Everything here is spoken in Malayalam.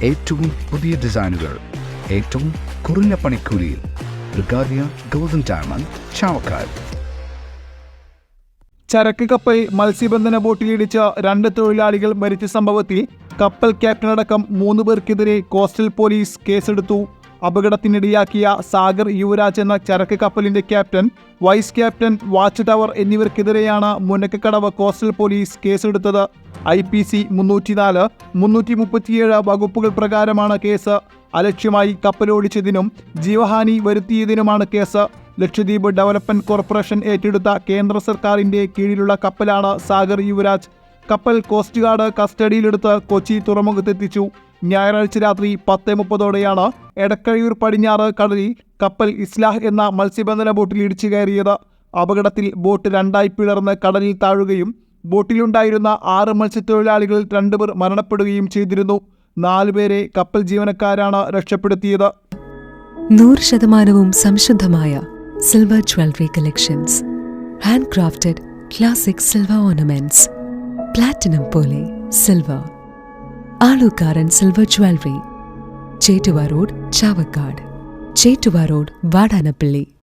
ഏറ്റവും പുതിയ ഡിസൈനുകൾ ഏറ്റവും കുറഞ്ഞ പണിക്കൂലിയിൽ ബ്രിഗാദിയ ഗോൾഡൻ ഡയമണ്ട് ചാവക്കാട്. ചരക്ക് കപ്പൽ മത്സ്യബന്ധന ബോട്ടിലിടിച്ച 2 തൊഴിലാളികൾ മരിച്ച സംഭവത്തിൽ കപ്പൽ ക്യാപ്റ്റനടക്കം 3 പേർക്കെതിരെ കോസ്റ്റൽ പോലീസ് കേസെടുത്തു. അപകടത്തിനിടയാക്കിയ സാഗർ യുവരാജ് എന്ന ചരക്ക് കപ്പലിന്റെ captain, vice captain, watch tower എന്നിവർക്കെതിരെയാണ് മുനക്കക്കടവ് കോസ്റ്റൽ പോലീസ് കേസെടുത്തത്. IPC 304, 337 വകുപ്പുകൾ പ്രകാരമാണ് കേസ്. അലക്ഷ്യമായി കപ്പലോടിച്ചതിനും ജീവഹാനി വരുത്തിയതിനുമാണ് കേസ്. ലക്ഷദ്വീപ് ഡെവലപ്മെന്റ് കോർപ്പറേഷൻ ഏറ്റെടുത്ത കേന്ദ്ര സർക്കാരിന്റെ കീഴിലുള്ള കപ്പലാണ് സാഗർ യുവരാജ്. കപ്പൽ കോസ്റ്റ് ഗാർഡ് കസ്റ്റഡിയിലെടുത്ത് കൊച്ചി തുറമുഖത്തെത്തിച്ചു. ഞായറാഴ്ച രാത്രി 10:30ഓടെയാണ് എടക്കഴിയൂർ പടിഞ്ഞാറ് കടലിൽ കപ്പൽ ഇസ്ലാഹ് എന്ന മത്സ്യബന്ധന ബോട്ടിൽ ഇടിച്ചു കയറിയത്. അപകടത്തിൽ ബോട്ട് 2 പിളർന്ന് കടലിൽ താഴുകയും ബോട്ടിലുണ്ടായിരുന്ന 6 മത്സ്യത്തൊഴിലാളികളിൽ 2 പേർ മരണപ്പെടുകയും ചെയ്തിരുന്നു. 4 പേരെ കപ്പൽ ജീവനക്കാരാണ് രക്ഷപ്പെടുത്തിയത്. 100% സംശുദ്ധമായ silver jewellery collections, hand crafted classic silver ornaments, platinum പോലെ silver, Alukkaran silver jewellery, Chettuva road Chavakkad, Chettuva road Vadanappally.